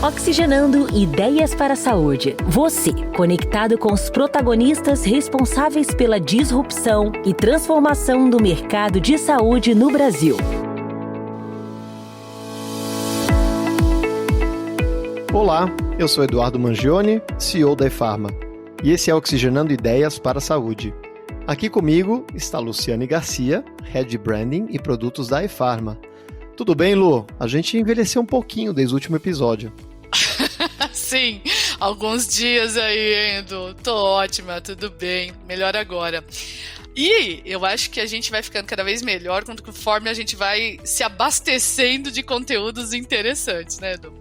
Oxigenando Ideias para a Saúde. Você, conectado com os protagonistas responsáveis pela disrupção e transformação do mercado de saúde no Brasil. Olá, eu sou Eduardo Mangione, CEO da eFarma, e esse é Oxigenando Ideias para a Saúde. Aqui comigo está Luciane Garcia, Head Branding e Produtos da eFarma. Tudo bem, Lu? A gente envelheceu um pouquinho desde o último episódio. Sim, alguns dias aí, Edu. Tô ótima, tudo bem, melhor agora. E eu acho que a gente vai ficando cada vez melhor conforme a gente vai se abastecendo de conteúdos interessantes, né, Edu?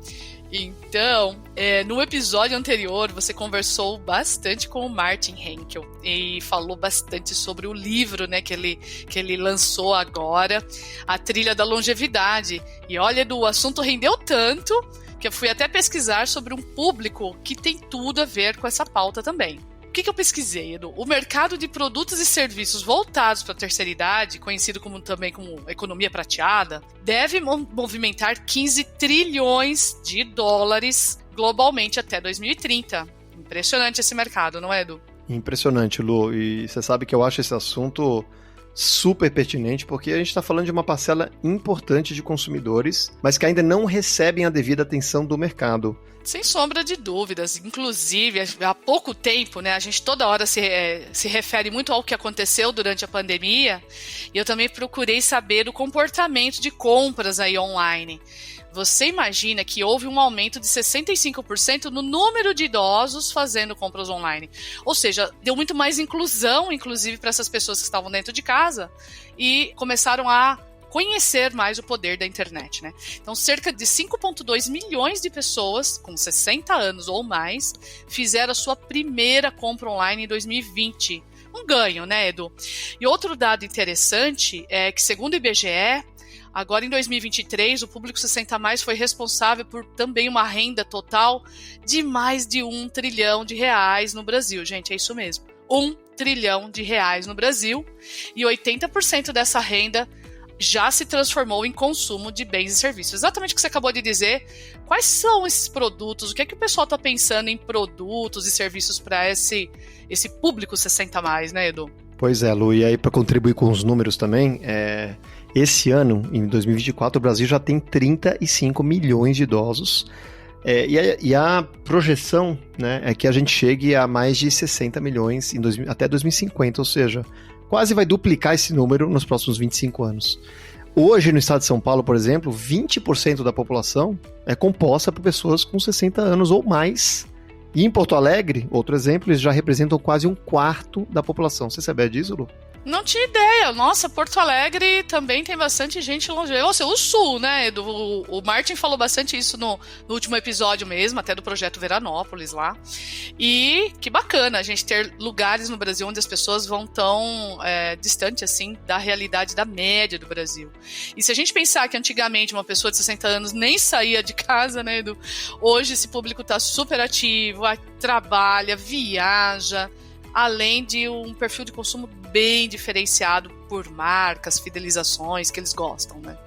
Então, no episódio anterior, você conversou bastante com o Martin Henkel e falou bastante sobre o livro, né, que ele lançou agora, A Trilha da Longevidade. E olha, Edu, o assunto rendeu tanto que eu fui até pesquisar sobre um público que tem tudo a ver com essa pauta também. O que eu pesquisei, Edu? O mercado de produtos e serviços voltados para a terceira idade, conhecido também como economia prateada, deve movimentar 15 trilhões de dólares globalmente até 2030. Impressionante esse mercado, não é, Edu? Impressionante, Lu. E você sabe que eu acho esse assunto super pertinente, porque a gente está falando de uma parcela importante de consumidores, mas que ainda não recebem a devida atenção do mercado. Sem sombra de dúvidas. Inclusive, há pouco tempo, né, a gente toda hora se refere muito ao que aconteceu durante a pandemia, e eu também procurei saber o comportamento de compras aí online. Você imagina que houve um aumento de 65% no número de idosos fazendo compras online. Ou seja, deu muito mais inclusão, inclusive, para essas pessoas que estavam dentro de casa e começaram a conhecer mais o poder da internet, né? Então, cerca de 5,2 milhões de pessoas com 60 anos ou mais fizeram a sua primeira compra online em 2020. Um ganho, né, Edu? E outro dado interessante é que, segundo o IBGE, agora em 2023, o público 60 a mais foi responsável por também uma renda total de mais de R$1 trilhão no Brasil. Gente, é isso mesmo. R$1 trilhão no Brasil, e 80% dessa renda já se transformou em consumo de bens e serviços. Exatamente o que você acabou de dizer. Quais são esses produtos? O que é que o pessoal está pensando em produtos e serviços para esse público 60 a mais, né, Edu? Pois é, Lu, e aí para contribuir com os números também, esse ano, em 2024, o Brasil já tem 35 milhões de idosos, e a projeção, né, é que a gente chegue a mais de 60 milhões até 2050, ou seja, quase vai duplicar esse número nos próximos 25 anos. Hoje, no estado de São Paulo, por exemplo, 20% da população é composta por pessoas com 60 anos ou mais. E em Porto Alegre, outro exemplo, eles já representam quase 1/4 da população. Você sabia disso, Lu? Não tinha ideia. Nossa, Porto Alegre também tem bastante gente longeva. Ou seja, o Sul, né, Edu? O Martin falou bastante isso no último episódio mesmo, até do projeto Veranópolis lá. E que bacana a gente ter lugares no Brasil onde as pessoas vão tão distante assim da realidade da média do Brasil. E se a gente pensar que antigamente uma pessoa de 60 anos nem saía de casa, né, Edu? Hoje esse público está super ativo, trabalha, viaja, além de um perfil de consumo bem diferenciado por marcas, fidelizações que eles gostam, né?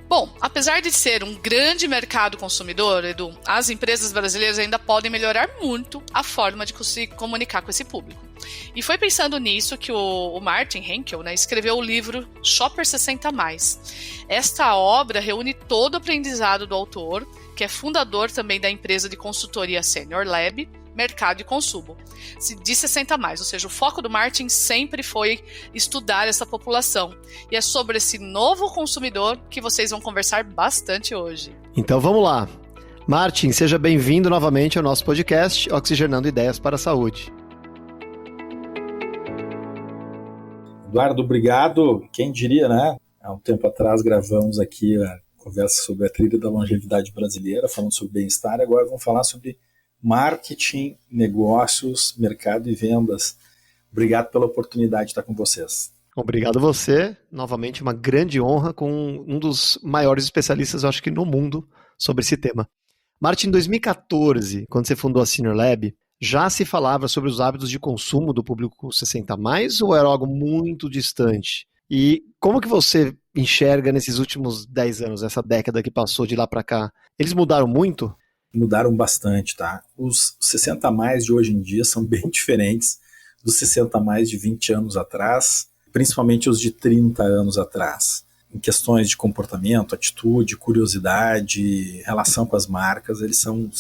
Bom, apesar de ser um grande mercado consumidor, Edu, as empresas brasileiras ainda podem melhorar muito a forma de se comunicar com esse público. E foi pensando nisso que o Martin Henkel, né, escreveu o livro Shopper 60 a mais. Esta obra reúne todo o aprendizado do autor, que é fundador também da empresa de consultoria Senior Lab, Mercado e Consumo, de 60 a mais, ou seja, o foco do Martin sempre foi estudar essa população. E é sobre esse novo consumidor que vocês vão conversar bastante hoje. Então vamos lá. Martin, seja bem-vindo novamente ao nosso podcast Oxigenando Ideias para a Saúde. Eduardo, obrigado. Quem diria, né? Há um tempo atrás gravamos aqui a conversa sobre a trilha da longevidade brasileira, falando sobre bem-estar, agora vamos falar sobre marketing, negócios, mercado e vendas. Obrigado pela oportunidade de estar com vocês. Obrigado a você. Novamente, uma grande honra com um dos maiores especialistas, eu acho que no mundo, sobre esse tema. Martin, em 2014, quando você fundou a Senior Lab, já se falava sobre os hábitos de consumo do público 60 a mais ou era algo muito distante? E como que você enxerga nesses últimos 10 anos, essa década que passou de lá para cá? Eles mudaram muito? mudaram bastante, tá? Os 60 a mais de hoje em dia são bem diferentes dos 60 a mais de 20 anos atrás, principalmente os de 30 anos atrás. Em questões de comportamento, atitude, curiosidade, relação com as marcas, eles são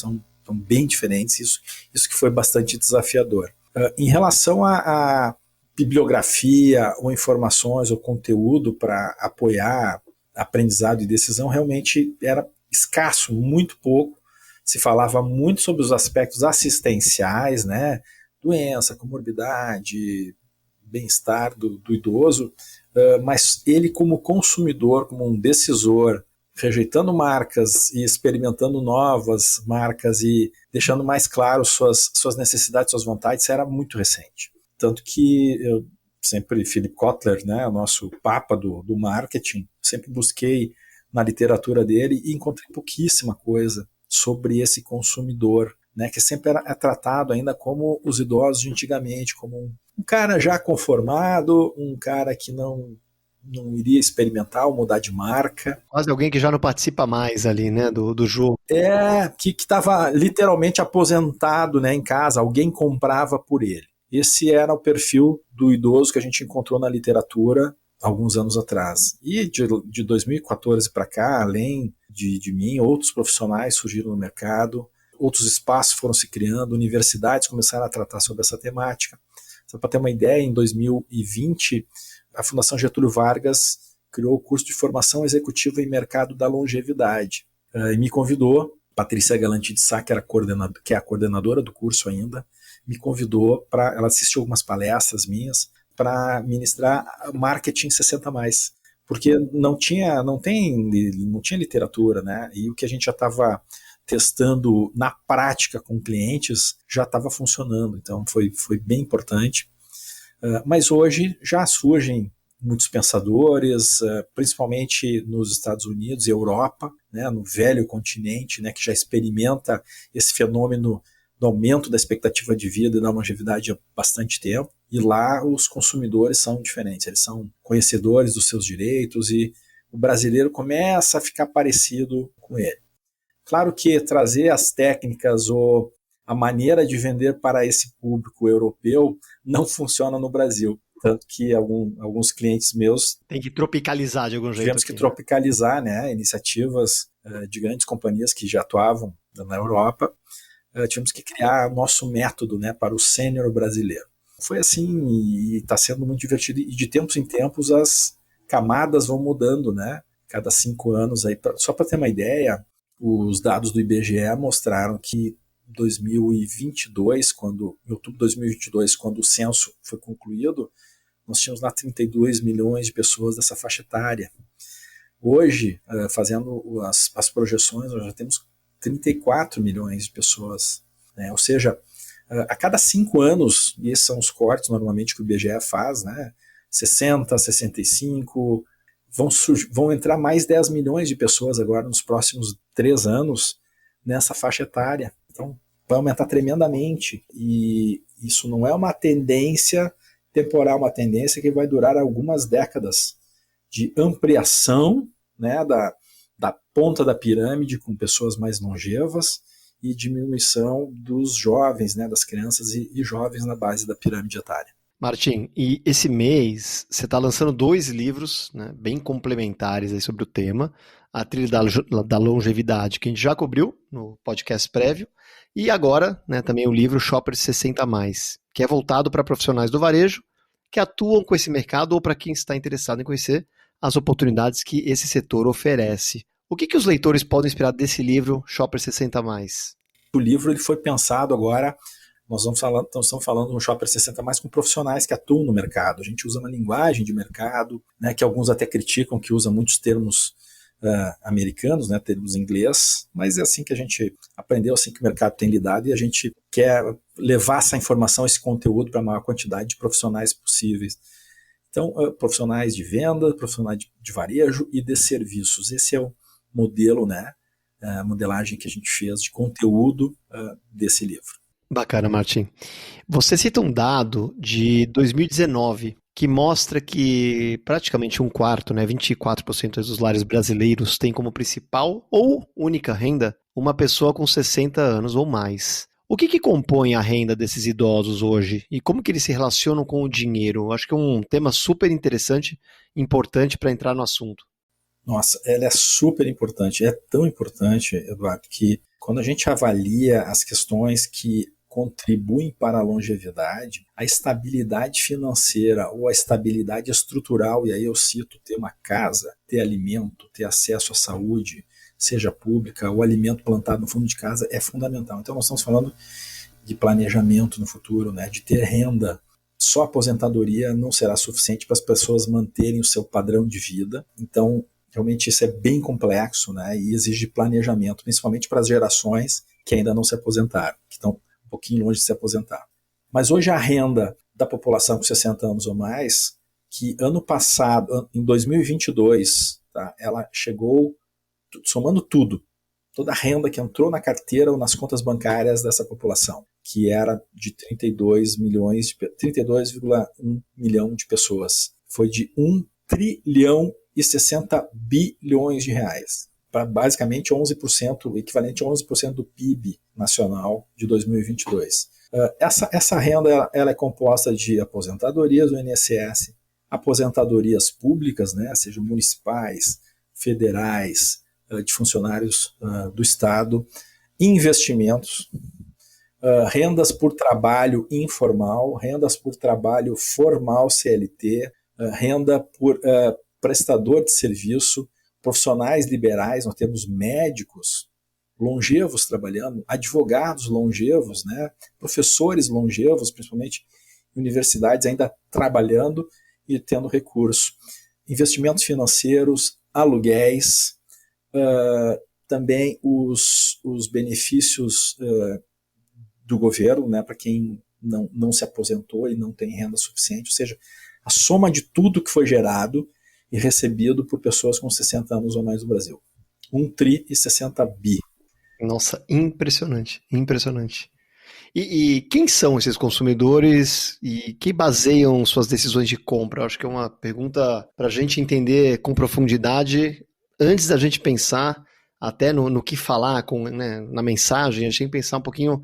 bem diferentes, isso que foi bastante desafiador. Em relação a bibliografia, ou informações, ou conteúdo para apoiar aprendizado e decisão, realmente era escasso, muito pouco. Se falava muito sobre os aspectos assistenciais, né? Doença, comorbidade, bem-estar do idoso, mas ele como consumidor, como um decisor, rejeitando marcas e experimentando novas marcas e deixando mais claro suas necessidades, suas vontades, era muito recente. Tanto que eu sempre, Philip Kotler, né, o nosso papa do marketing, sempre busquei na literatura dele e encontrei pouquíssima coisa sobre esse consumidor, né, que sempre é tratado ainda como os idosos de antigamente, como um cara já conformado, um cara que não iria experimentar ou mudar de marca. Quase alguém que já não participa mais ali, né, do jogo. Que estava literalmente aposentado, né, em casa, alguém comprava por ele. Esse era o perfil do idoso que a gente encontrou na literatura alguns anos atrás. E de 2014 para cá, além de mim, outros profissionais surgiram no mercado, outros espaços foram se criando, universidades começaram a tratar sobre essa temática. Só para ter uma ideia, em 2020, a Fundação Getúlio Vargas criou o curso de formação executiva em mercado da longevidade. E me convidou, Patrícia Galante de Sá, que é a coordenadora do curso ainda, me convidou ela assistiu algumas palestras minhas para ministrar marketing 60+, porque não tinha literatura, né? E o que a gente já estava testando na prática com clientes já estava funcionando, então foi bem importante. Mas hoje já surgem muitos pensadores, principalmente nos Estados Unidos e Europa, né, no velho continente, né, que já experimenta esse fenômeno do aumento da expectativa de vida e da longevidade há bastante tempo, e lá os consumidores são diferentes, eles são conhecedores dos seus direitos e o brasileiro começa a ficar parecido com ele. Claro que trazer as técnicas ou a maneira de vender para esse público europeu não funciona no Brasil, tanto que alguns clientes meus... Tem que tropicalizar de algum jeito. Tivemos que tropicalizar, né, iniciativas de grandes companhias que já atuavam na Europa. Tivemos que criar nosso método, né, para o sênior brasileiro. Foi assim e está sendo muito divertido. E de tempos em tempos as camadas vão mudando, né? Cada 5 anos. Só para ter uma ideia, os dados do IBGE mostraram que em 2022, em outubro de 2022, quando o censo foi concluído, nós tínhamos lá 32 milhões de pessoas dessa faixa etária. Hoje, fazendo as projeções, nós já temos 34 milhões de pessoas, né? Ou seja, a cada 5 anos, e esses são os cortes normalmente que o IBGE faz, né? 60, 65, vão entrar mais 10 milhões de pessoas agora nos próximos 3 anos nessa faixa etária. Então, vai aumentar tremendamente, e isso não é uma tendência temporal, uma tendência que vai durar algumas décadas de ampliação, né, da ponta da pirâmide com pessoas mais longevas e diminuição dos jovens, né, das crianças e jovens na base da pirâmide etária. Martim, e esse mês você está lançando 2 livros, né, bem complementares aí sobre o tema, A Trilha da Longevidade, que a gente já cobriu no podcast prévio, e agora, né, também o livro Shopper 60+, que é voltado para profissionais do varejo que atuam com esse mercado ou para quem está interessado em conhecer as oportunidades que esse setor oferece. O que os leitores podem esperar desse livro, Shopper 60+? O livro ele foi pensado agora, estamos falando no Shopper 60+, com profissionais que atuam no mercado. A gente usa uma linguagem de mercado, né, que alguns até criticam, que usa muitos termos americanos, né, termos em inglês, mas é assim que a gente aprendeu, assim que o mercado tem lidado, e a gente quer levar essa informação, esse conteúdo para a maior quantidade de profissionais possíveis. Então, profissionais de venda, profissionais de varejo e de serviços. Esse é o modelo, né, a modelagem que a gente fez de conteúdo desse livro. Bacana, Martim. Você cita um dado de 2019, que mostra que praticamente um quarto, né, 24% dos lares brasileiros têm como principal ou única renda uma pessoa com 60 anos ou mais. O que compõe a renda desses idosos hoje e como que eles se relacionam com o dinheiro? Acho que é um tema super interessante, importante para entrar no assunto. Nossa, ela é super importante. É tão importante, Eduardo, que quando a gente avalia as questões que contribuem para a longevidade, a estabilidade financeira ou a estabilidade estrutural, e aí eu cito ter uma casa, ter alimento, ter acesso à saúde, seja pública, o alimento plantado no fundo de casa é fundamental. Então nós estamos falando de planejamento no futuro, né, de ter renda. Só a aposentadoria não será suficiente para as pessoas manterem o seu padrão de vida. Então, realmente isso é bem complexo, né, e exige planejamento, principalmente para as gerações que ainda não se aposentaram, que estão um pouquinho longe de se aposentar. Mas hoje a renda da população com 60 anos ou mais, que ano passado, em 2022, tá, ela chegou, somando tudo, toda a renda que entrou na carteira ou nas contas bancárias dessa população, que era de 32,1 milhão de pessoas, foi de 1 trilhão e 60 bilhões de reais, para basicamente 11%, o equivalente a 11% do PIB nacional de 2022. Essa renda ela é composta de aposentadorias do INSS, aposentadorias públicas, né, sejam municipais, federais, de funcionários do Estado, investimentos, rendas por trabalho informal, rendas por trabalho formal CLT, renda por prestador de serviço, profissionais liberais, nós temos médicos longevos trabalhando, advogados longevos, né, professores longevos, principalmente em universidades ainda trabalhando e tendo recurso. Investimentos financeiros, aluguéis, também os benefícios do governo, né, para quem não se aposentou e não tem renda suficiente, ou seja, a soma de tudo que foi gerado e recebido por pessoas com 60 anos ou mais no Brasil. 1 tri e 60 bi. Nossa, impressionante, impressionante. E quem são esses consumidores e que baseiam suas decisões de compra? Eu acho que é uma pergunta para a gente entender com profundidade, antes da gente pensar até no que falar né, na mensagem, a gente tem que pensar um pouquinho,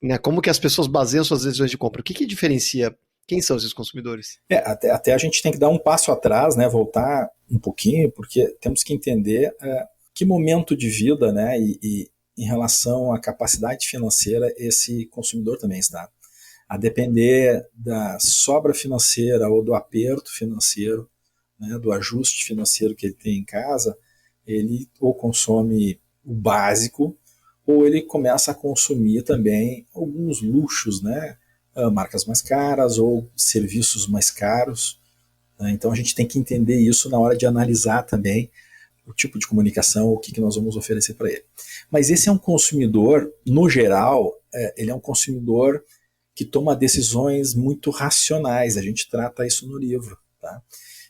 né, como que as pessoas baseiam suas decisões de compra. O que diferencia? Quem são esses consumidores? Até a gente tem que dar um passo atrás, né, voltar um pouquinho, porque temos que entender que momento de vida, né, e em relação à capacidade financeira esse consumidor também está. A depender da sobra financeira ou do aperto financeiro, né, do ajuste financeiro que ele tem em casa, ele ou consome o básico, ou ele começa a consumir também alguns luxos, né, marcas mais caras ou serviços mais caros. Né? Então a gente tem que entender isso na hora de analisar também o tipo de comunicação, o que nós vamos oferecer para ele. Mas esse é um consumidor, no geral, ele é um consumidor que toma decisões muito racionais, a gente trata isso no livro. Tá?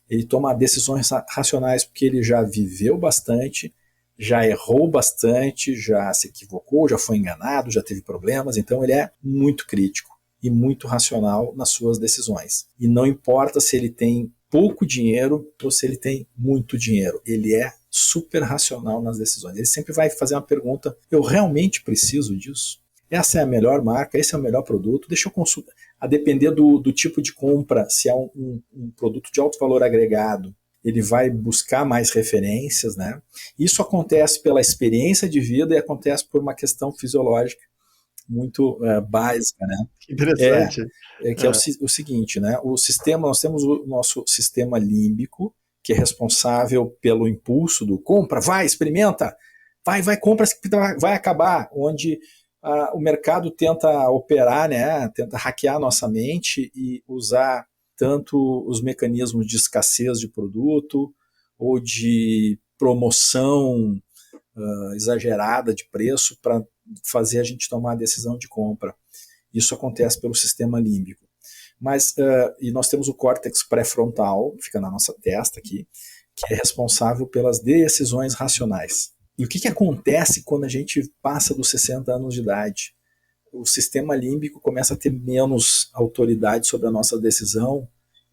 Ele toma decisões racionais porque ele já viveu bastante, já errou bastante, já se equivocou, já foi enganado, já teve problemas, então ele é muito crítico e muito racional nas suas decisões. E não importa se ele tem pouco dinheiro ou se ele tem muito dinheiro, ele é super racional nas decisões. Ele sempre vai fazer uma pergunta: eu realmente preciso disso? Essa é a melhor marca, esse é o melhor produto, deixa eu consultar. A depender do tipo de compra, se é um produto de alto valor agregado, ele vai buscar mais referências, né? Isso acontece pela experiência de vida e acontece por uma questão fisiológica muito básica, né? Interessante. Que é o seguinte, né? Nós temos o nosso sistema límbico, que é responsável pelo impulso do compra, vai, experimenta, vai, compra, vai acabar, onde o mercado tenta operar, né? Tenta hackear a nossa mente e usar tanto os mecanismos de escassez de produto ou de promoção exagerada de preço para fazer a gente tomar a decisão de compra. Isso acontece pelo sistema límbico. Mas, e nós temos o córtex pré-frontal, fica na nossa testa aqui, que é responsável pelas decisões racionais. E o que acontece quando a gente passa dos 60 anos de idade? O sistema límbico começa a ter menos autoridade sobre a nossa decisão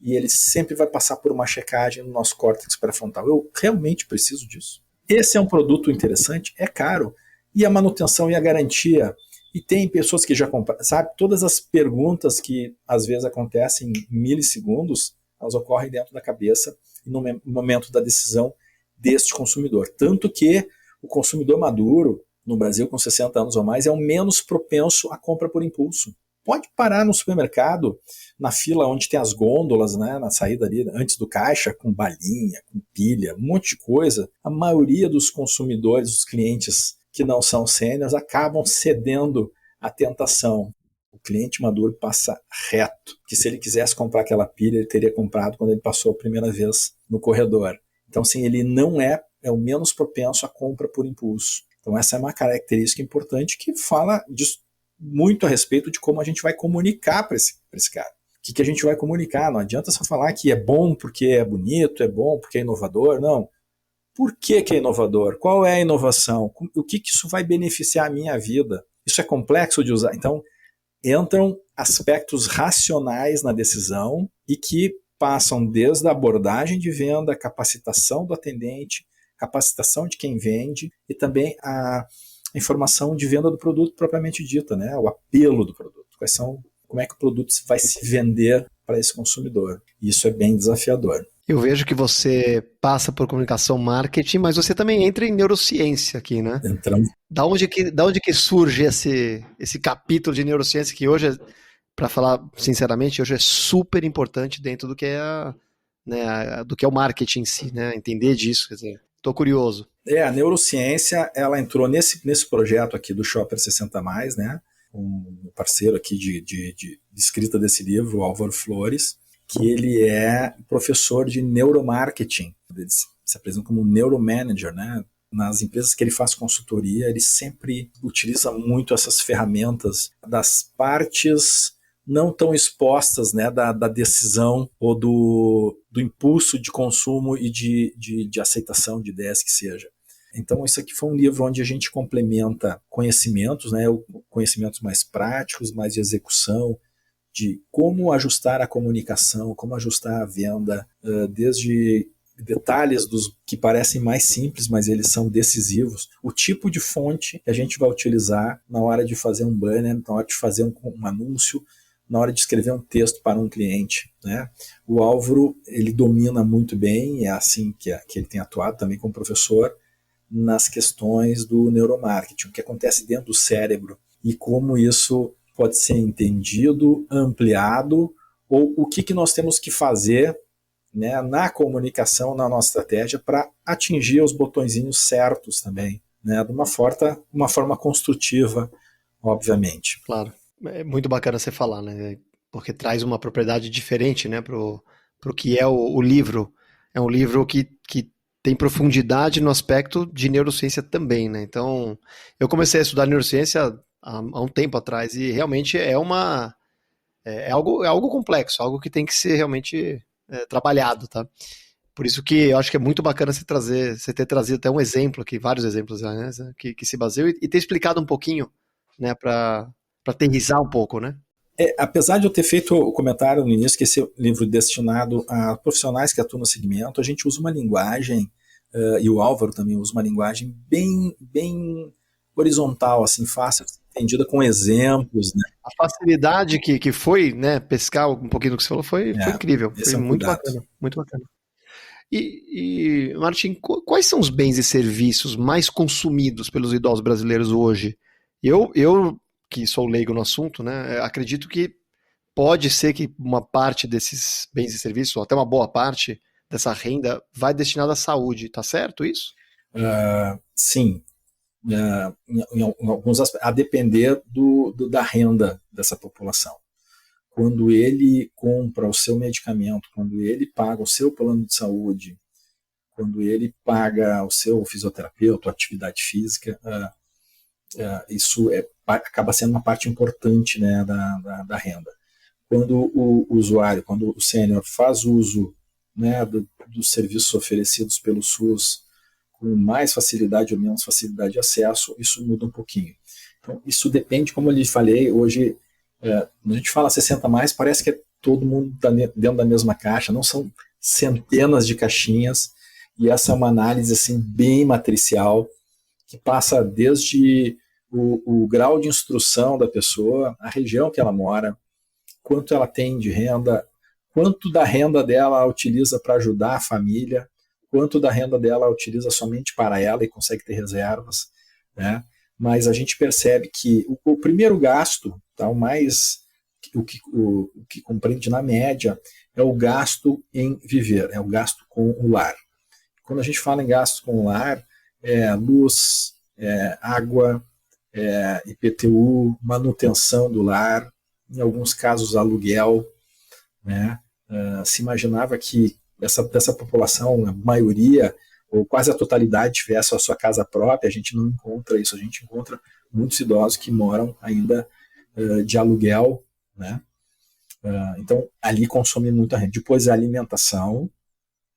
e ele sempre vai passar por uma checagem no nosso córtex pré-frontal. Eu realmente preciso disso? Esse é um produto interessante, é caro, e a manutenção e a garantia, e tem pessoas que já compram, sabe, todas as perguntas que às vezes acontecem em milissegundos, elas ocorrem dentro da cabeça e no momento da decisão deste consumidor. Tanto que o consumidor maduro, no Brasil com 60 anos ou mais, é o menos propenso à compra por impulso. Pode parar no supermercado, na fila onde tem as gôndolas, né, na saída ali, antes do caixa, com balinha, com pilha, um monte de coisa. A maioria dos consumidores, dos clientes que não são sêniors, acabam cedendo à tentação. O cliente maduro passa reto, que se ele quisesse comprar aquela pilha, ele teria comprado quando ele passou a primeira vez no corredor. Então, sim, ele não é o menos propenso à compra por impulso. Então, essa é uma característica importante que fala muito a respeito de como a gente vai comunicar para esse cara. O que a gente vai comunicar? Não adianta só falar que é bom porque é bonito, é bom porque é inovador, não. Por que é inovador? Qual é a inovação? O que isso vai beneficiar a minha vida? Isso é complexo de usar. Então, entram aspectos racionais na decisão e que passam desde a abordagem de venda, a capacitação do atendente, capacitação de quem vende e também a informação de venda do produto propriamente dita, né? O apelo do produto. Como é que o produto vai se vender para esse consumidor? Isso é bem desafiador. Eu vejo que você passa por comunicação marketing, mas você também entra em neurociência aqui, né? Entramos. Da onde que surge esse capítulo de neurociência que hoje, para falar sinceramente, hoje é super importante dentro do que é, do que é o marketing em si, né? Entender disso, quer dizer, estou curioso. A neurociência, ela entrou nesse projeto aqui do Shopper 60+, né? Um parceiro aqui de escrita desse livro, o Álvaro Flores, que ele é professor de neuromarketing. Ele se apresenta como neuromanager, né? Nas empresas que ele faz consultoria, ele sempre utiliza muito essas ferramentas das partes não tão expostas, né, da decisão ou do impulso de consumo e de aceitação de ideias que seja. Então, isso aqui foi um livro onde a gente complementa conhecimentos, né, conhecimentos mais práticos, mais de execução, de como ajustar a comunicação, como ajustar a venda, desde detalhes que parecem mais simples, mas eles são decisivos. O tipo de fonte que a gente vai utilizar na hora de fazer um banner, na hora de fazer um anúncio, na hora de escrever um texto para um cliente, né? O Álvaro, ele domina muito bem, é assim que ele tem atuado também como professor, nas questões do neuromarketing, o que acontece dentro do cérebro e como isso pode ser entendido, ampliado, ou o que nós temos que fazer, né, na comunicação, na nossa estratégia, para atingir os botõezinhos certos também, né, de uma forma construtiva, obviamente. Claro. É muito bacana você falar, né? Porque traz uma propriedade diferente, né, pro que é o livro. É um livro que tem profundidade no aspecto de neurociência também, né? Então, eu comecei a estudar neurociência há um tempo atrás e realmente é algo complexo, algo que tem que ser realmente trabalhado, tá? Por isso que eu acho que é muito bacana você ter trazido até um exemplo aqui, vários exemplos, né, que se baseiam e ter explicado um pouquinho, né, para aterrissar um pouco, né? Apesar de eu ter feito o comentário no início que esse livro é destinado a profissionais que atuam no segmento, a gente usa uma linguagem, e o Álvaro também usa uma linguagem bem horizontal, assim, fácil, entendida com exemplos, né? A facilidade que foi, né, pescar um pouquinho do que você falou foi incrível, foi muito bacana, muito bacana. E Martin, quais são os bens e serviços mais consumidos pelos idosos brasileiros hoje? Eu que sou leigo no assunto, né, acredito que pode ser que uma parte desses bens e serviços, ou até uma boa parte dessa renda, vai destinada à saúde, tá certo isso? Sim. Em alguns aspectos, a depender da renda dessa população. Quando ele compra o seu medicamento, quando ele paga o seu plano de saúde, quando ele paga o seu fisioterapeuta, atividade física, isso acaba sendo uma parte importante, né, da renda. Quando o usuário, quando o sênior faz uso, né, dos serviços oferecidos pelo SUS com mais facilidade ou menos facilidade de acesso, isso muda um pouquinho. Então, isso depende, como eu lhe falei, hoje, quando a gente fala 60+, parece que é todo mundo está dentro da mesma caixa, não são centenas de caixinhas, e essa é uma análise assim, bem matricial, que passa desde o grau de instrução da pessoa, a região que ela mora, quanto ela tem de renda, quanto da renda dela ela utiliza para ajudar a família, quanto da renda dela ela utiliza somente para ela e consegue ter reservas, né? Mas a gente percebe que o primeiro gasto, tá, o que compreende na média, é o gasto em viver, é o gasto com o lar. Quando a gente fala em gasto com o lar, é luz, água, IPTU, manutenção do lar, em alguns casos aluguel, né? Se imaginava que dessa população, a maioria, ou quase a totalidade, tivesse a sua casa própria. A gente não encontra isso, a gente encontra muitos idosos que moram ainda de aluguel, né? Então, ali consome muita renda. Depois a alimentação,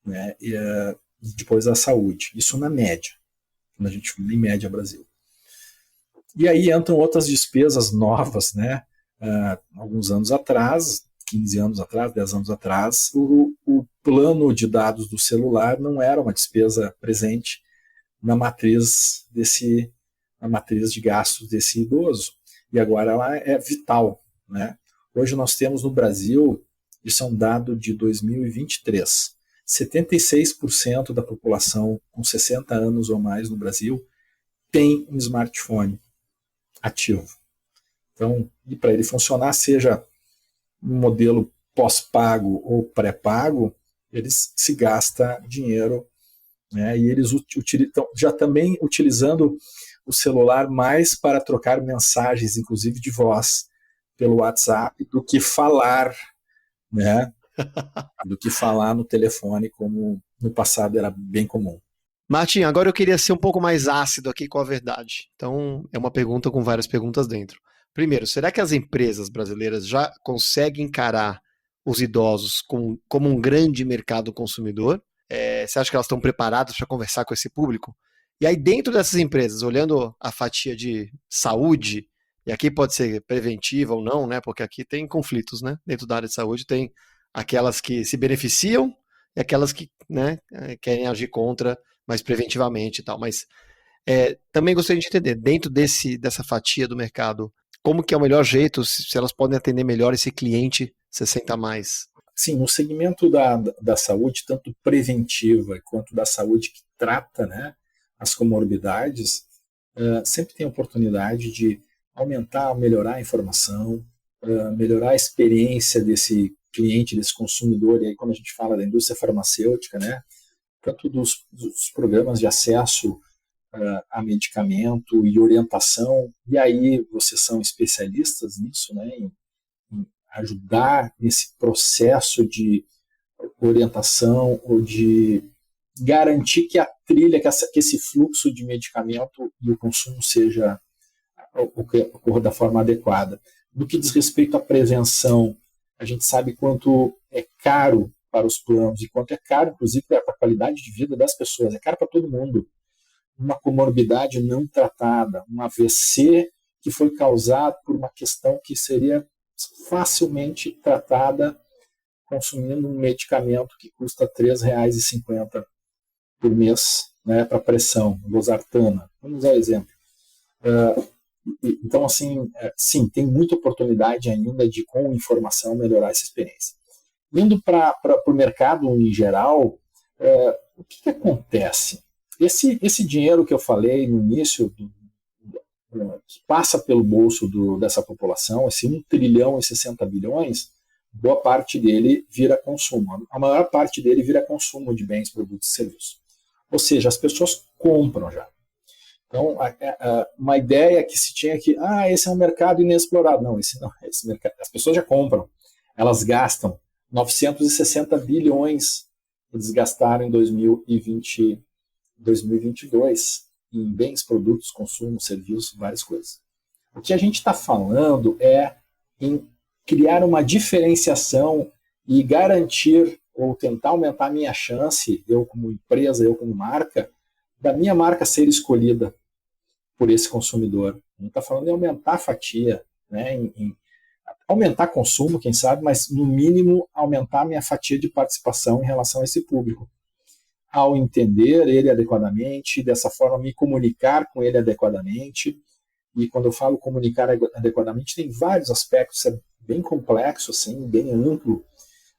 né? E depois a saúde. Isso na média, quando a gente em média Brasil. E aí entram outras despesas novas, né? Alguns anos atrás, 15 anos atrás, 10 anos atrás, o plano de dados do celular não era uma despesa presente na matriz de gastos desse idoso. E agora ela é vital, né? Hoje nós temos no Brasil, isso é um dado de 2023, 76% da população com 60 anos ou mais no Brasil tem um smartphone ativo. Então, e para ele funcionar, seja um modelo pós-pago ou pré-pago, eles se gasta dinheiro, né? E eles estão já também utilizando o celular mais para trocar mensagens, inclusive de voz, pelo WhatsApp, do que falar, né? Do que falar no telefone, como no passado era bem comum. Martim, agora eu queria ser um pouco mais ácido aqui com a verdade. Então, é uma pergunta com várias perguntas dentro. Primeiro, será que as empresas brasileiras já conseguem encarar os idosos como um grande mercado consumidor? Você acha que elas estão preparadas para conversar com esse público? E aí, dentro dessas empresas, olhando a fatia de saúde, e aqui pode ser preventiva ou não, né? Porque aqui tem conflitos, né? Dentro da área de saúde tem aquelas que se beneficiam e aquelas que, né, querem agir contra, mas preventivamente e tal. Mas também gostaria de entender, dentro dessa fatia do mercado, como que é o melhor jeito, se elas podem atender melhor esse cliente 60 a mais? Sim, no segmento da saúde, tanto preventiva quanto da saúde que trata, né, as comorbidades, sempre tem oportunidade de aumentar, melhorar a informação, melhorar a experiência desse cliente, desse consumidor. E aí, quando a gente fala da indústria farmacêutica, né, tanto dos programas de acesso a medicamento e orientação, e aí vocês são especialistas nisso, né, em ajudar nesse processo de orientação ou de garantir que a trilha, que esse fluxo de medicamento e o consumo ocorra da forma adequada. No que diz respeito à prevenção, a gente sabe quanto é caro para os planos e quanto é caro, inclusive, para a qualidade de vida das pessoas. É caro para todo mundo. Uma comorbidade não tratada, um AVC que foi causado por uma questão que seria facilmente tratada consumindo um medicamento que custa R$ 3,50 por mês, né, para pressão, losartana. Vamos dar um exemplo. Então, assim, sim, tem muita oportunidade ainda de, com informação, melhorar essa experiência. Indo para o mercado em geral, o que acontece? Esse dinheiro que eu falei no início, que passa pelo bolso dessa população, esse 1 trilhão e 60 bilhões, boa parte dele vira consumo. A maior parte dele vira consumo de bens, produtos e serviços. Ou seja, as pessoas compram já. Então, uma ideia que se tinha que, esse é um mercado inexplorado. Não, esse mercado, as pessoas já compram. Elas gastam 960 bilhões, eles gastaram em 2022 em bens, produtos, consumo, serviços, várias coisas. O que a gente está falando é em criar uma diferenciação e garantir ou tentar aumentar a minha chance, eu como empresa, eu como marca, da minha marca ser escolhida por esse consumidor. Não está falando em aumentar a fatia, né, aumentar consumo, quem sabe, mas no mínimo aumentar minha fatia de participação em relação a esse público. Ao entender ele adequadamente, dessa forma me comunicar com ele adequadamente. E quando eu falo comunicar adequadamente, tem vários aspectos, é bem complexo, assim, bem amplo,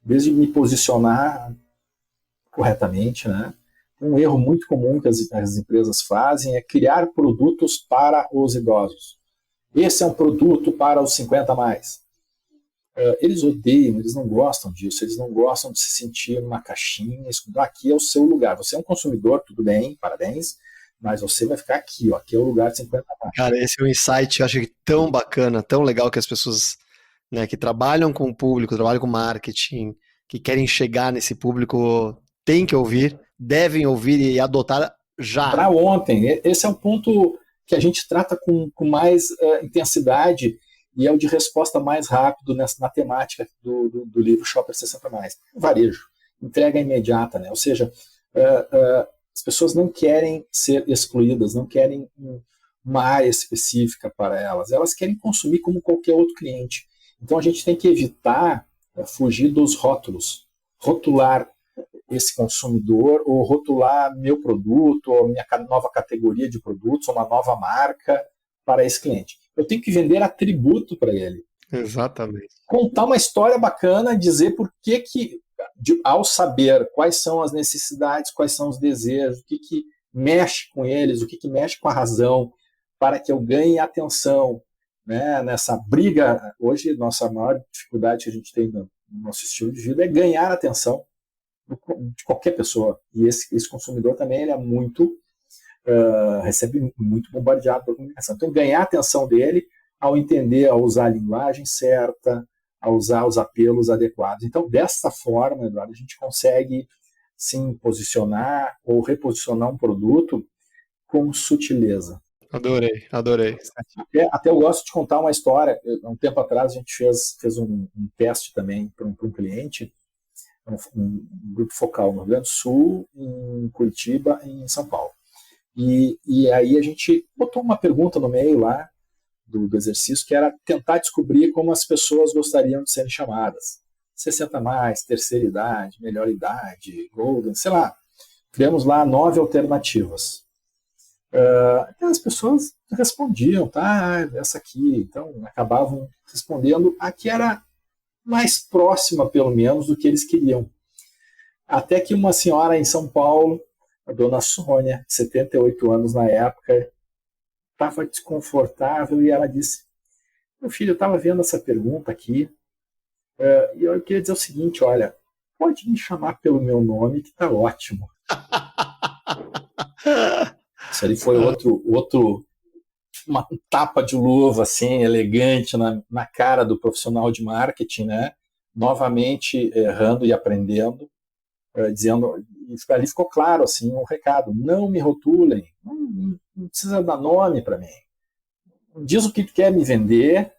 desde me posicionar corretamente, né? Um erro muito comum que as empresas fazem é criar produtos para os idosos. Esse é um produto para os 50 a mais. Eles odeiam, eles não gostam disso, eles não gostam de se sentir numa caixinha, aqui é o seu lugar. Você é um consumidor, tudo bem, parabéns, mas você vai ficar aqui, ó, aqui é o lugar de 50 a mais. Cara, esse é um insight, eu acho que tão bacana, tão legal que as pessoas, né, que trabalham com o público, trabalham com marketing, que querem chegar nesse público, têm que ouvir, devem ouvir e adotar já. Para ontem, esse é um ponto que a gente trata com mais intensidade e é o de resposta mais rápido na temática do livro Shopper 60+. Varejo, entrega imediata, né? Ou seja, as pessoas não querem ser excluídas, não querem uma área específica para elas, elas querem consumir como qualquer outro cliente. Então a gente tem que evitar fugir dos rótulos, rotular esse consumidor, ou rotular meu produto, ou minha nova categoria de produtos, ou uma nova marca para esse cliente. Eu tenho que vender atributo para ele. Exatamente. Contar uma história bacana, dizer por que, ao saber quais são as necessidades, quais são os desejos, o que mexe com eles, o que mexe com a razão, para que eu ganhe atenção, né? Nessa briga. Hoje, nossa maior dificuldade que a gente tem no nosso estilo de vida é ganhar atenção de qualquer pessoa. E esse consumidor também ele é muito recebe muito bombardeado pela comunicação. Então, ganhar a atenção dele ao entender, a usar a linguagem certa, a usar os apelos adequados. Então, dessa forma, Eduardo, a gente consegue sim posicionar ou reposicionar um produto com sutileza. Adorei. Até eu gosto de contar uma história. Há um tempo atrás a gente fez um teste também para um cliente, um grupo focal no Rio Grande do Sul, em Curitiba e em São Paulo. E aí a gente botou uma pergunta no meio lá do exercício, que era tentar descobrir como as pessoas gostariam de serem chamadas. 60 mais, terceira idade, melhor idade, golden, sei lá. Criamos lá 9 alternativas. Então as pessoas respondiam, tá, essa aqui. Então acabavam respondendo a que era mais próxima, pelo menos, do que eles queriam. Até que uma senhora em São Paulo, a dona Sônia, 78 anos na época, estava desconfortável e ela disse: meu filho, eu estava vendo essa pergunta aqui e eu queria dizer o seguinte, olha, pode me chamar pelo meu nome que está ótimo. Isso ali foi uma tapa de luva assim, elegante na cara do profissional de marketing, né? Novamente errando e aprendendo, dizendo, e ali ficou claro assim, um recado: não me rotulem, não precisa dar nome para mim, diz o que quer me vender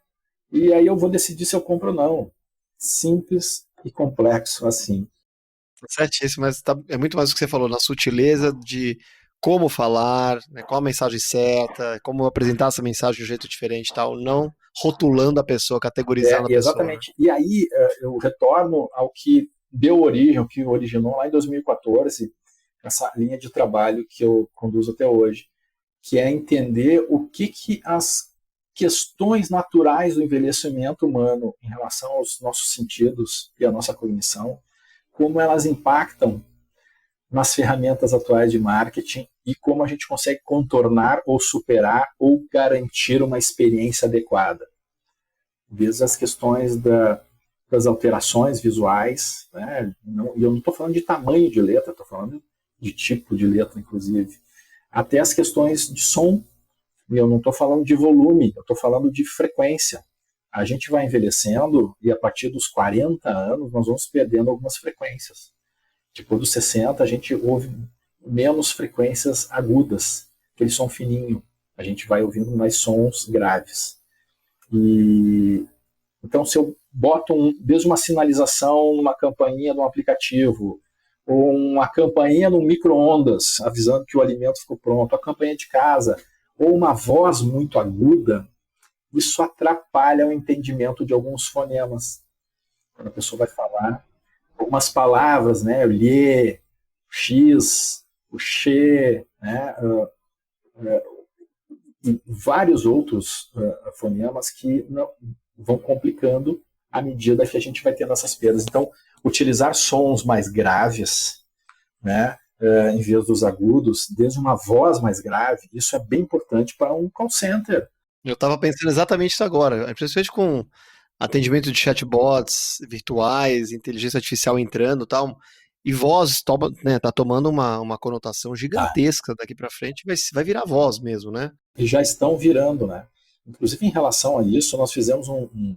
e aí eu vou decidir se eu compro ou não. Simples e complexo assim. Certíssimo, mas é muito mais o que você falou, na sutileza de como falar, né, qual a mensagem certa, como apresentar essa mensagem de um jeito diferente e tal, não rotulando a pessoa, categorizando a pessoa. Exatamente. E aí eu retorno ao que deu origem, o que originou lá em 2014, essa linha de trabalho que eu conduzo até hoje, que é entender o que as questões naturais do envelhecimento humano em relação aos nossos sentidos e à nossa cognição, como elas impactam nas ferramentas atuais de marketing e como a gente consegue contornar ou superar ou garantir uma experiência adequada. Desde as questões das alterações visuais, né? E eu não estou falando de tamanho de letra, estou falando de tipo de letra, inclusive, até as questões de som, e eu não estou falando de volume, eu estou falando de frequência. A gente vai envelhecendo e a partir dos 40 anos nós vamos perdendo algumas frequências. Depois dos 60 a gente ouve menos frequências agudas, aquele som fininho. A gente vai ouvindo mais sons graves. E então se eu boto desde uma sinalização numa campainha de um aplicativo, ou uma campainha no micro-ondas avisando que o alimento ficou pronto, a campainha de casa, ou uma voz muito aguda, isso atrapalha o entendimento de alguns fonemas. Quando a pessoa vai falar algumas palavras, né, o lhe, o x, o che, né, e vários outros fonemas que vão complicando à medida que a gente vai tendo essas perdas. Então, utilizar sons mais graves, né, em vez dos agudos, desde uma voz mais grave, isso é bem importante para um call center. Eu estava pensando exatamente isso agora, principalmente com atendimento de chatbots virtuais, inteligência artificial entrando e tal, e voz tá tomando uma conotação gigantesca daqui para frente, vai virar voz mesmo, né? E já estão virando, né? Inclusive, em relação a isso, nós fizemos um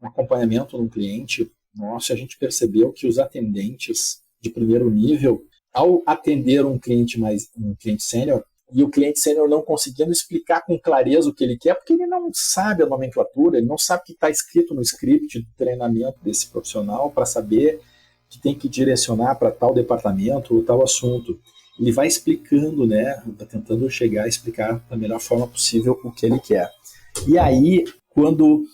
acompanhamento num cliente nosso e a gente percebeu que os atendentes de primeiro nível, ao atender um cliente sênior, e o cliente sênior não conseguindo explicar com clareza o que ele quer, porque ele não sabe a nomenclatura, ele não sabe o que está escrito no script de treinamento desse profissional para saber que tem que direcionar para tal departamento ou tal assunto. Ele vai explicando, né, vai tentando chegar a explicar da melhor forma possível o que ele quer. E aí, quando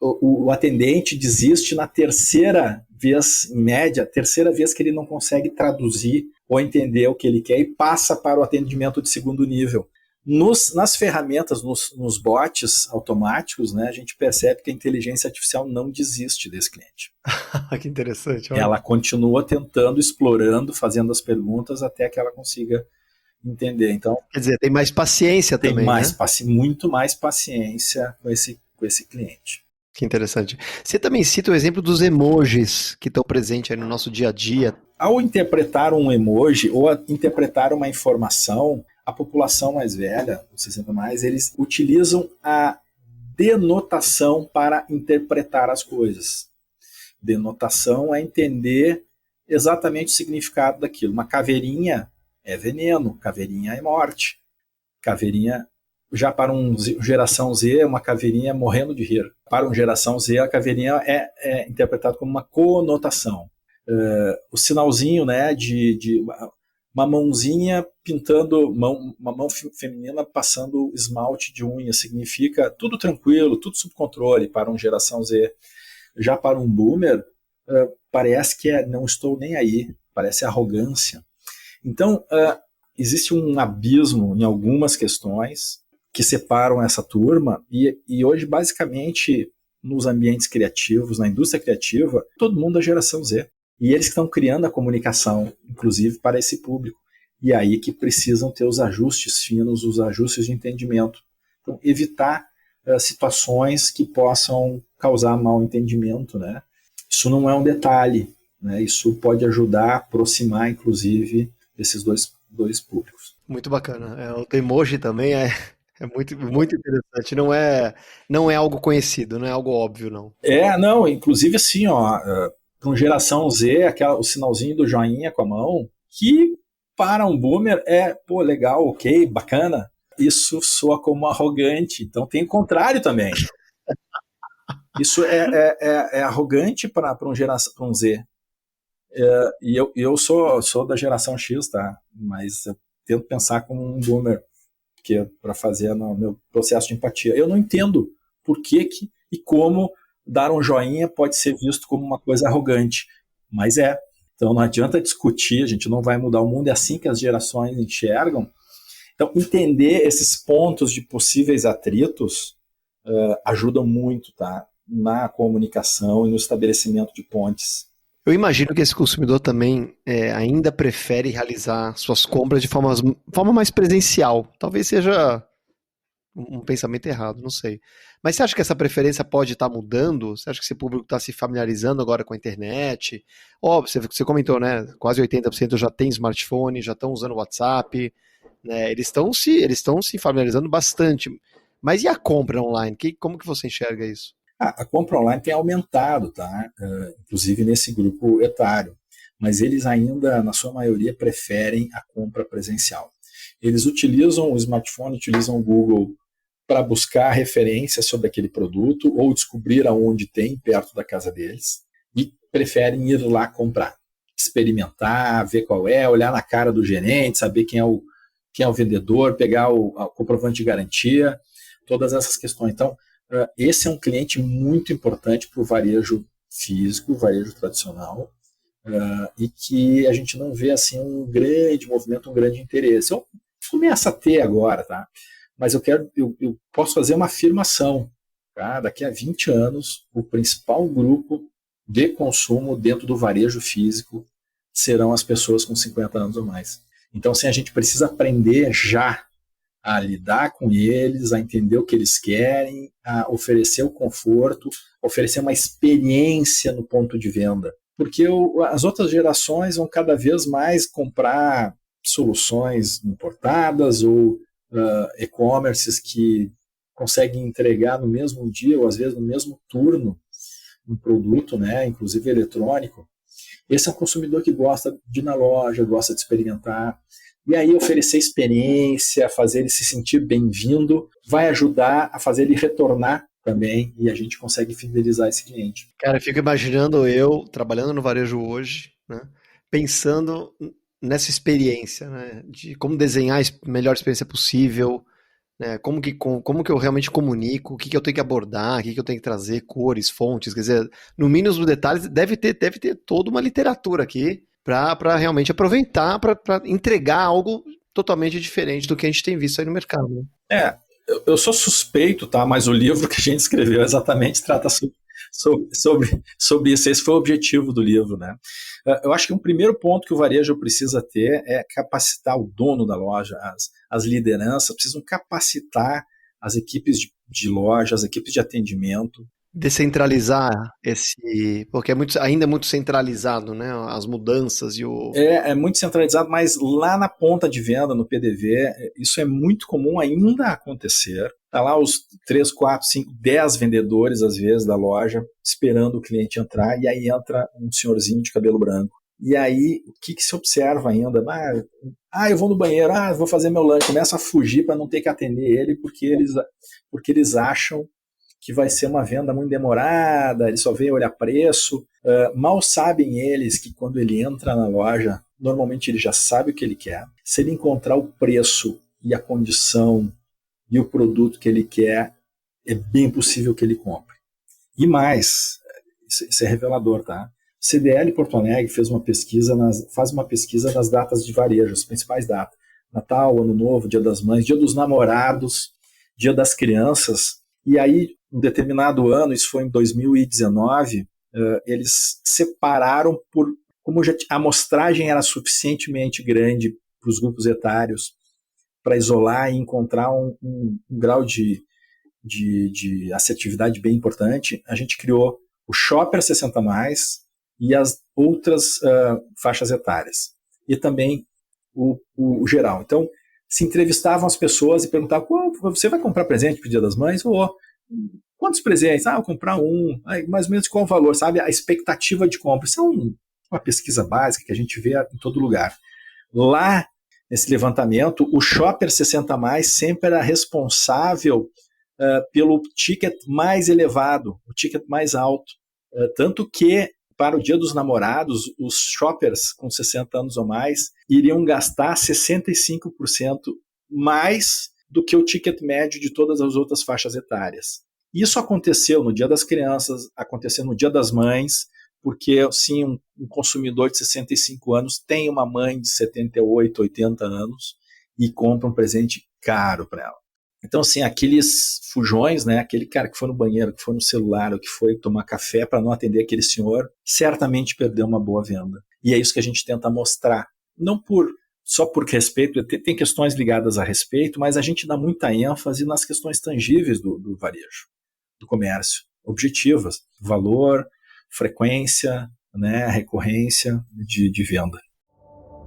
o atendente desiste na terceira vez, em média, terceira vez que ele não consegue traduzir ou entender o que ele quer e passa para o atendimento de segundo nível. Nas ferramentas, nos bots automáticos, né, a gente percebe que a inteligência artificial não desiste desse cliente. Que interessante. Olha. Ela continua tentando, explorando, fazendo as perguntas até que ela consiga entender. Então, quer dizer, tem mais paciência também, né? Muito mais paciência com esse cliente. Que interessante. Você também cita o exemplo dos emojis que estão presentes aí no nosso dia a dia. Ao interpretar um emoji ou interpretar uma informação, a população mais velha, os 60 mais, eles utilizam a denotação para interpretar as coisas. Denotação é entender exatamente o significado daquilo. Uma caveirinha é veneno, caveirinha é morte. Caveirinha, já para um geração Z, uma caveirinha é morrendo de rir. Para um geração Z, a caveirinha é interpretada como uma conotação. O sinalzinho, né, de uma mãozinha pintando, uma mão feminina passando esmalte de unha, significa tudo tranquilo, tudo sob controle para um geração Z. Já para um boomer, parece que não estou nem aí, parece arrogância. Então, existe um abismo em algumas questões que separam essa turma e hoje, basicamente, nos ambientes criativos, na indústria criativa, todo mundo é geração Z. E eles estão criando a comunicação, inclusive, para esse público. E aí que precisam ter os ajustes finos, os ajustes de entendimento. Então, evitar situações que possam causar mal entendimento, né? Isso não é um detalhe, né? Isso pode ajudar a aproximar, inclusive, esses dois públicos. Muito bacana. O emoji também é muito, muito interessante. Não é algo conhecido, não é algo óbvio, não. Não, inclusive assim, para uma geração Z, o sinalzinho do joinha com a mão, que para um boomer legal, ok, bacana. Isso soa como arrogante. Então tem o contrário também. Isso é arrogante para um Z. E eu sou da geração X, tá? Mas eu tento pensar como um boomer, porque para fazer o meu processo de empatia. Eu não entendo por que e como dar um joinha pode ser visto como uma coisa arrogante, mas é. Então não adianta discutir, a gente não vai mudar o mundo, é assim que as gerações enxergam. Então entender esses pontos de possíveis atritos ajudam muito, tá? Na comunicação e no estabelecimento de pontes. Eu imagino que esse consumidor também ainda prefere realizar suas compras de forma mais presencial. Talvez seja um pensamento errado, não sei. Mas você acha que essa preferência pode estar mudando? Você acha que esse público está se familiarizando agora com a internet? Você comentou, né? Quase 80% já tem smartphone, já estão usando WhatsApp, né? Eles estão se familiarizando bastante. Mas e a compra online? Como que você enxerga isso? A compra online tem aumentado, tá? Inclusive nesse grupo etário. Mas eles ainda, na sua maioria, preferem a compra presencial. Eles utilizam o smartphone, utilizam o Google para buscar referências sobre aquele produto ou descobrir aonde tem, perto da casa deles, e preferem ir lá comprar, experimentar, ver qual é, olhar na cara do gerente, saber quem é o vendedor, pegar o comprovante de garantia, todas essas questões. Então, esse é um cliente muito importante para o varejo físico, o varejo tradicional, e que a gente não vê assim um grande movimento, um grande interesse. Eu começo a ter agora, tá? Mas eu posso fazer uma afirmação. Tá? Daqui a 20 anos, o principal grupo de consumo dentro do varejo físico serão as pessoas com 50 anos ou mais. Então, assim, a gente precisa aprender já a lidar com eles, a entender o que eles querem, a oferecer o conforto, oferecer uma experiência no ponto de venda. Porque as outras gerações vão cada vez mais comprar soluções importadas ou e-commerces que conseguem entregar no mesmo dia ou às vezes no mesmo turno um produto, né, inclusive eletrônico. Esse é um consumidor que gosta de ir na loja, gosta de experimentar. E aí oferecer experiência, fazer ele se sentir bem-vindo, vai ajudar a fazer ele retornar também, e a gente consegue fidelizar esse cliente. Cara, eu fico imaginando eu, trabalhando no varejo hoje, né, pensando nessa experiência, né, de como desenhar a melhor experiência possível, né, como que eu realmente comunico, o que eu tenho que abordar, o que eu tenho que trazer, cores, fontes, quer dizer, no mínimo dos detalhes, deve ter toda uma literatura aqui para realmente aproveitar, para entregar algo totalmente diferente do que a gente tem visto aí no mercado. Né? Eu sou suspeito, tá? Mas o livro que a gente escreveu exatamente trata sobre isso. Esse foi o objetivo do livro, né? Eu acho que um primeiro ponto que o varejo precisa ter é capacitar o dono da loja, as lideranças precisam capacitar as equipes de loja, as equipes de atendimento. Descentralizar porque ainda é muito centralizado, né? As mudanças e o... É muito centralizado, mas lá na ponta de venda, no PDV, isso é muito comum ainda acontecer. Tá lá os 3, 4, 5, 10 vendedores, às vezes, da loja, esperando o cliente entrar, e aí entra um senhorzinho de cabelo branco. E aí, o que se observa ainda? Eu vou no banheiro, vou fazer meu lanche. Começa a fugir para não ter que atender ele, porque eles acham que vai ser uma venda muito demorada, ele só vem olhar preço. Mal sabem eles que quando ele entra na loja, normalmente ele já sabe o que ele quer. Se ele encontrar o preço e a condição e o produto que ele quer, é bem possível que ele compre. E mais, isso é revelador, tá? CDL Porto Alegre faz uma pesquisa nas datas de varejo, as principais datas. Natal, Ano Novo, Dia das Mães, Dia dos Namorados, Dia das Crianças. E aí, um determinado ano, isso foi em 2019, eles separaram como a amostragem era suficientemente grande para os grupos etários para isolar e encontrar um grau de assertividade bem importante. A gente criou o Shopper 60+, e as outras faixas etárias. E também o geral. Então, se entrevistavam as pessoas e perguntavam: você vai comprar presente para o Dia das Mães? Quantos presentes? Eu vou comprar um. Mais ou menos qual o valor, sabe? A expectativa de compra. Isso é uma pesquisa básica que a gente vê em todo lugar. Lá, nesse levantamento, o Shopper 60+, sempre era responsável pelo ticket mais elevado, o ticket mais alto. Tanto que, para o Dia dos Namorados, os shoppers com 60 anos ou mais iriam gastar 65% mais do que o ticket médio de todas as outras faixas etárias. Isso aconteceu no Dia das Crianças, aconteceu no Dia das Mães, porque, sim, um consumidor de 65 anos tem uma mãe de 78, 80 anos e compra um presente caro para ela. Então, assim, aqueles fujões, né, aquele cara que foi no banheiro, que foi no celular, ou que foi tomar café para não atender aquele senhor, certamente perdeu uma boa venda. E é isso que a gente tenta mostrar. Não só por respeito, tem questões ligadas a respeito, mas a gente dá muita ênfase nas questões tangíveis do varejo, do comércio, objetivas, valor, frequência, né, recorrência de venda.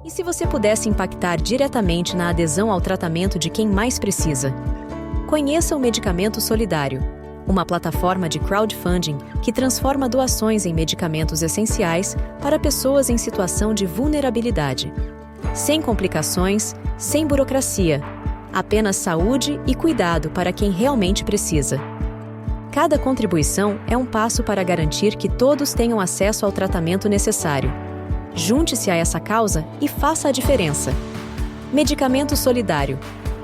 E se você pudesse impactar diretamente na adesão ao tratamento de quem mais precisa? Conheça o Medicamento Solidário, uma plataforma de crowdfunding que transforma doações em medicamentos essenciais para pessoas em situação de vulnerabilidade. Sem complicações, sem burocracia, apenas saúde e cuidado para quem realmente precisa. Cada contribuição é um passo para garantir que todos tenham acesso ao tratamento necessário. Junte-se a essa causa e faça a diferença. Medicamento Solidário,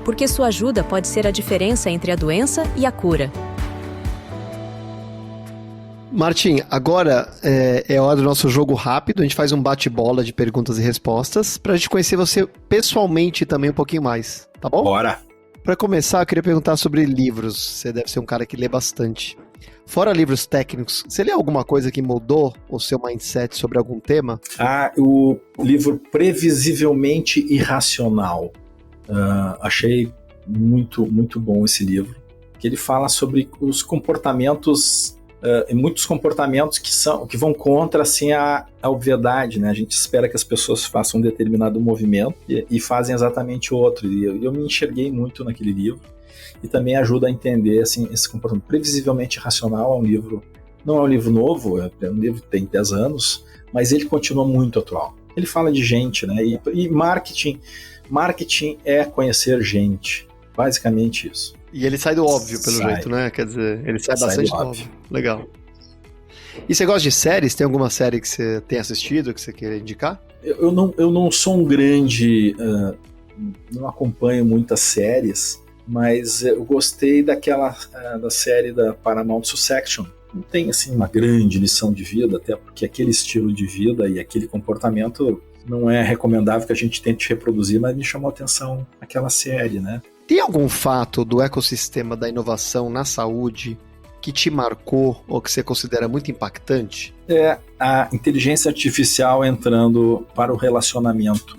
porque sua ajuda pode ser a diferença entre a doença e a cura. Martim, agora é hora do nosso jogo rápido. A gente faz um bate-bola de perguntas e respostas pra gente conhecer você pessoalmente também um pouquinho mais, tá bom? Bora! Pra começar, eu queria perguntar sobre livros. Você deve ser um cara que lê bastante. Fora livros técnicos, você lê alguma coisa que mudou o seu mindset sobre algum tema? O livro Previsivelmente Irracional. Achei muito, muito bom esse livro. Que ele fala sobre os comportamentos, muitos comportamentos que vão contra assim, a obviedade, né? A gente espera que as pessoas façam um determinado movimento e fazem exatamente outro. E eu me enxerguei muito naquele livro. E também ajuda a entender assim, esse comportamento. Previsivelmente Irracional é um livro, não é um livro novo, é um livro que tem 10 anos, mas ele continua muito atual. Ele fala de gente, né? E marketing é conhecer gente, basicamente isso. E ele sai do óbvio, pelo jeito, né? Quer dizer, ele sai bastante do óbvio. Legal. E você gosta de séries? Tem alguma série que você tem assistido, que você queira indicar? Eu não sou um grande... não acompanho muitas séries, mas eu gostei da série da Paramount Succession. Não tem assim uma grande lição de vida, até porque aquele estilo de vida e aquele comportamento não é recomendável que a gente tente reproduzir, mas me chamou a atenção aquela série, né? Tem algum fato do ecossistema da inovação na saúde que te marcou ou que você considera muito impactante? É a inteligência artificial entrando para o relacionamento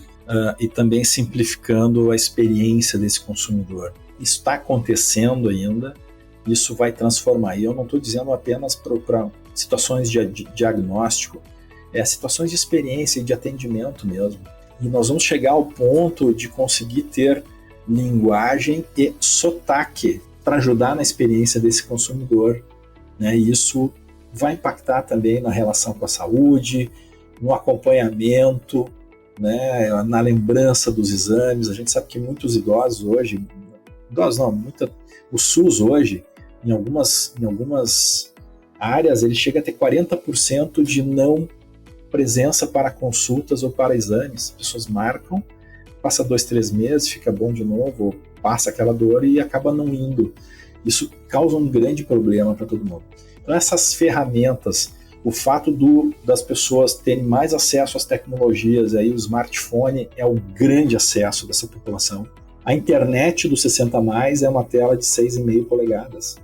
e também simplificando a experiência desse consumidor. Isso está acontecendo ainda, isso vai transformar. E eu não estou dizendo apenas para situações de diagnóstico, situações de experiência e de atendimento mesmo. E nós vamos chegar ao ponto de conseguir ter linguagem e sotaque para ajudar na experiência desse consumidor, né? E isso vai impactar também na relação com a saúde, no acompanhamento, né? Na lembrança dos exames. A gente sabe que muitos idosos hoje, o SUS hoje, em algumas áreas, ele chega a ter 40% de não presença para consultas ou para exames. As pessoas marcam, passa 2-3 meses, fica bom de novo, passa aquela dor e acaba não indo. Isso causa um grande problema para todo mundo. Então essas ferramentas, o fato das pessoas terem mais acesso às tecnologias, aí o smartphone é o grande acesso dessa população. A internet do 60+, é uma tela de 6,5 polegadas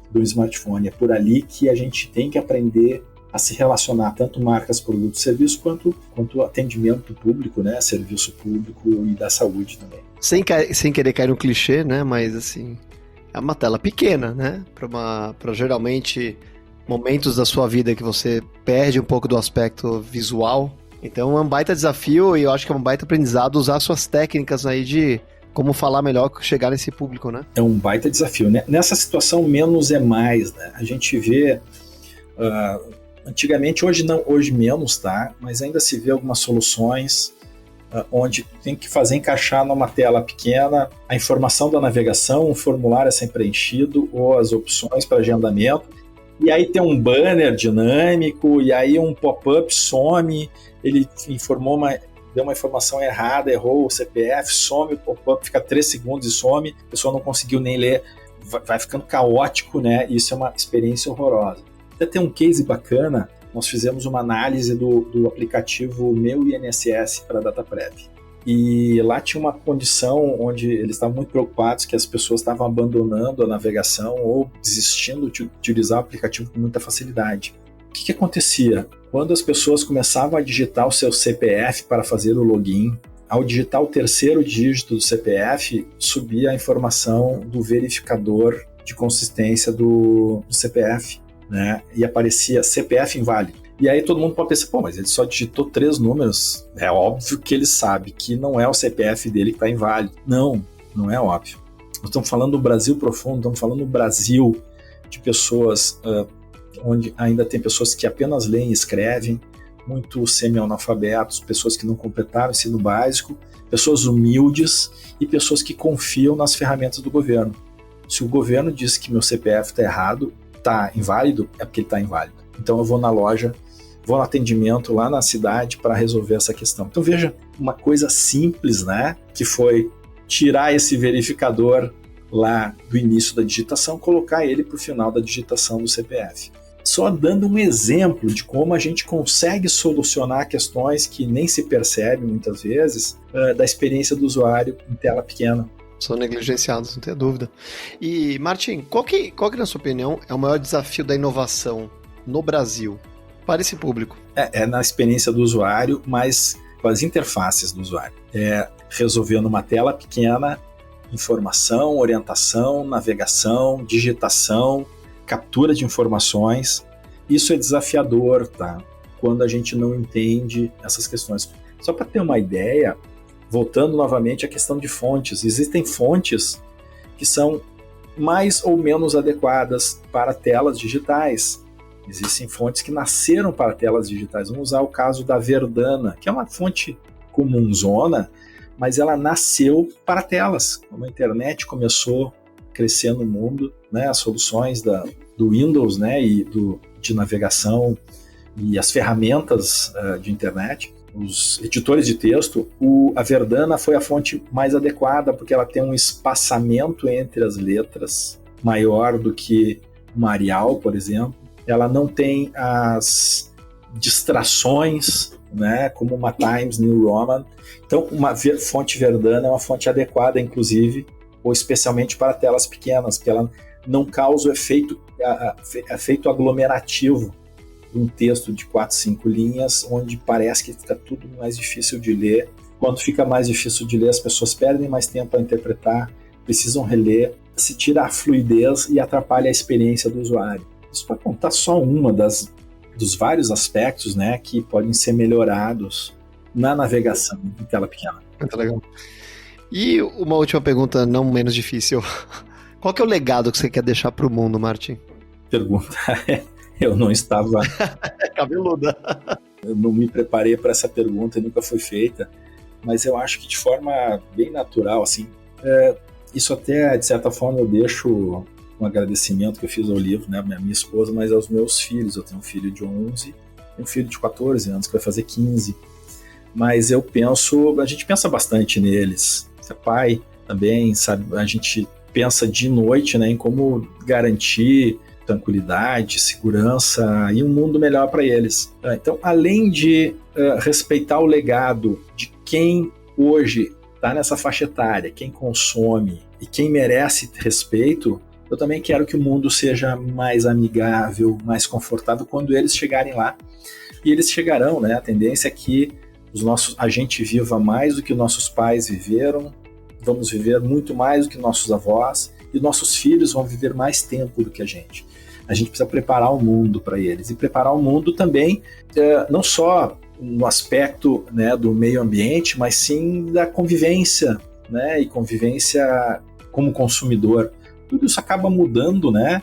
do smartphone. É por ali que a gente tem que aprender a se relacionar, tanto marcas, produtos, serviços, quanto atendimento público, né? Serviço público e da saúde também. Sem querer cair no clichê, né? Mas assim, é uma tela pequena, né? Para geralmente momentos da sua vida que você perde um pouco do aspecto visual. Então é um baita desafio e eu acho que é um baita aprendizado usar suas técnicas aí de como falar melhor, chegar nesse público, né? É um baita desafio, né? Nessa situação, menos é mais, né? A gente vê... antigamente, hoje menos, tá? Mas ainda se vê algumas soluções onde tem que fazer encaixar numa tela pequena a informação da navegação, um formulário a ser preenchido ou as opções para agendamento, e aí tem um banner dinâmico, e aí um pop-up some, ele deu uma informação errada, errou o CPF, some, o pop-up fica 3 segundos e some, a pessoa não conseguiu nem ler, vai ficando caótico, né? Isso é uma experiência horrorosa. Até tem um case bacana, nós fizemos uma análise do aplicativo Meu INSS para a DataPrev. E lá tinha uma condição onde eles estavam muito preocupados que as pessoas estavam abandonando a navegação ou desistindo de utilizar o aplicativo com muita facilidade. O que acontecia? Quando as pessoas começavam a digitar o seu CPF para fazer o login, ao digitar o 3º dígito do CPF, subia a informação do verificador de consistência do CPF. Né? E aparecia CPF inválido. E aí todo mundo pode pensar, mas ele só digitou 3 números. É óbvio que ele sabe que não é o CPF dele que está inválido. Não é óbvio. Nós estamos falando do Brasil profundo, estamos falando do Brasil de pessoas onde ainda tem pessoas que apenas leem e escrevem, muito semi-analfabetos, pessoas que não completaram o ensino básico, pessoas humildes e pessoas que confiam nas ferramentas do governo. Se o governo diz que meu CPF está errado, está inválido, é porque ele está inválido. Então eu vou na loja, vou no atendimento lá na cidade para resolver essa questão. Então veja, uma coisa simples, né? Que foi tirar esse verificador lá do início da digitação, colocar ele para o final da digitação do CPF. só dando um exemplo de como a gente consegue solucionar questões que nem se percebem muitas vezes da experiência do usuário em tela pequena. São negligenciados, não tenho dúvida. E, Martin, qual que, na sua opinião, é o maior desafio da inovação no Brasil para esse público? É na experiência do usuário, mas com as interfaces do usuário. É resolver numa tela pequena informação, orientação, navegação, digitação, captura de informações. Isso é desafiador, tá? Quando a gente não entende essas questões. Só para ter uma ideia, voltando novamente à questão de fontes, existem fontes que são mais ou menos adequadas para telas digitais. Existem fontes que nasceram para telas digitais. Vamos usar o caso da Verdana, que é uma fonte comunzona, mas ela nasceu para telas. Quando a internet começou a crescer no mundo, né, as soluções do Windows, né, e de navegação e as ferramentas de internet, os editores de texto, a Verdana foi a fonte mais adequada, porque ela tem um espaçamento entre as letras maior do que uma Arial, por exemplo. Ela não tem as distrações, né, como uma Times New Roman. Então, uma fonte Verdana é uma fonte adequada, inclusive, ou especialmente para telas pequenas, porque ela não causa o efeito aglomerativo de um texto de 4, 5 linhas, onde parece que fica tudo mais difícil de ler. Quando fica mais difícil de ler, as pessoas perdem mais tempo para interpretar, precisam reler, se tira a fluidez e atrapalha a experiência do usuário. Isso para contar só uma dos vários aspectos, né, que podem ser melhorados na navegação em tela pequena. Muito legal. E uma última pergunta, não menos difícil. Qual que é o legado que você quer deixar para o mundo, Martin? Pergunta. Eu não estava... Cabeluda. Eu não me preparei para essa pergunta, nunca foi feita, mas eu acho que de forma bem natural, assim, isso até, de certa forma, eu deixo um agradecimento que eu fiz ao livro, né, minha esposa, mas aos meus filhos. Eu tenho um filho de 11 e um filho de 14 anos, que vai fazer 15. Mas a gente pensa bastante neles. Você é pai também, sabe, a gente pensa de noite, né, em como garantir tranquilidade, segurança e um mundo melhor para eles. Então, além de respeitar o legado de quem hoje está nessa faixa etária, quem consome e quem merece respeito, eu também quero que o mundo seja mais amigável, mais confortável quando eles chegarem lá. E eles chegarão, né? A tendência é que a gente viva mais do que nossos pais viveram, vamos viver muito mais do que nossos avós, e nossos filhos vão viver mais tempo do que a gente. A gente precisa preparar o mundo para eles. E preparar o mundo também, não só no aspecto, né, do meio ambiente, mas sim da convivência, né, e convivência como consumidor. Tudo isso acaba mudando, né,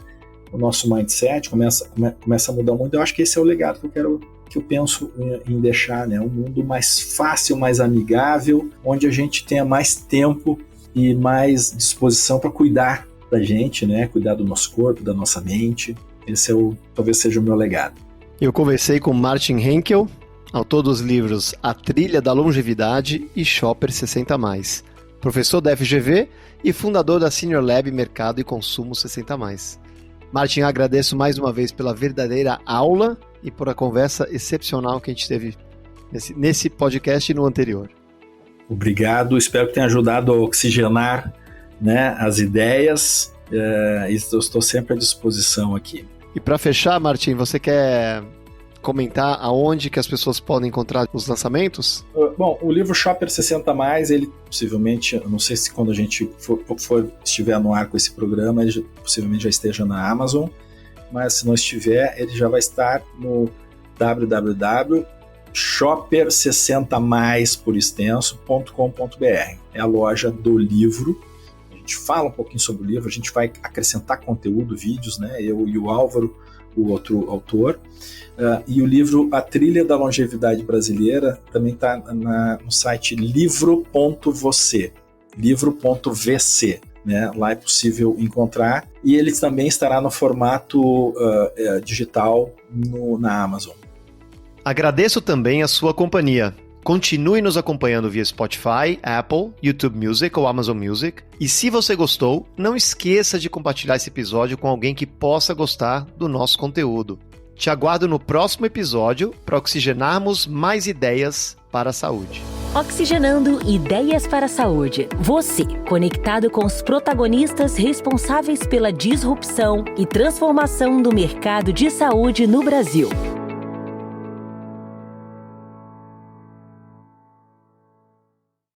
o nosso mindset, começa a mudar muito. Eu acho que esse é o legado que eu penso em deixar, né, um mundo mais fácil, mais amigável, onde a gente tenha mais tempo e mais disposição para cuidar da gente, né, cuidar do nosso corpo, da nossa mente. Esse talvez seja o meu legado. Eu conversei com Martin Henkel, autor dos livros A Trilha da Longevidade e Shopper 60+, professor da FGV e fundador da Senior Lab Mercado e Consumo 60+. Martin, agradeço mais uma vez pela verdadeira aula e por a conversa excepcional que a gente teve nesse podcast e no anterior. Obrigado, espero que tenha ajudado a oxigenar, né, as ideias, e eu estou sempre à disposição aqui. E para fechar, Martin, você quer comentar aonde que as pessoas podem encontrar os lançamentos? Bom, o livro Shopper 60+, ele possivelmente, eu não sei se quando a gente estiver no ar com esse programa, ele possivelmente já esteja na Amazon, mas se não estiver, ele já vai estar no www.shopper60mais por extenso.com.br. É a loja do livro. A gente fala um pouquinho sobre o livro, a gente vai acrescentar conteúdo, vídeos, né? Eu e o Álvaro, o outro autor. E o livro A Trilha da Longevidade Brasileira também está no site livro.vc. Né? Lá é possível encontrar. E ele também estará no formato digital na Amazon. Agradeço também a sua companhia. Continue nos acompanhando via Spotify, Apple, YouTube Music ou Amazon Music. E se você gostou, não esqueça de compartilhar esse episódio com alguém que possa gostar do nosso conteúdo. Te aguardo no próximo episódio para oxigenarmos mais ideias para a saúde. Oxigenando Ideias para a Saúde. Você, conectado com os protagonistas responsáveis pela disrupção e transformação do mercado de saúde no Brasil.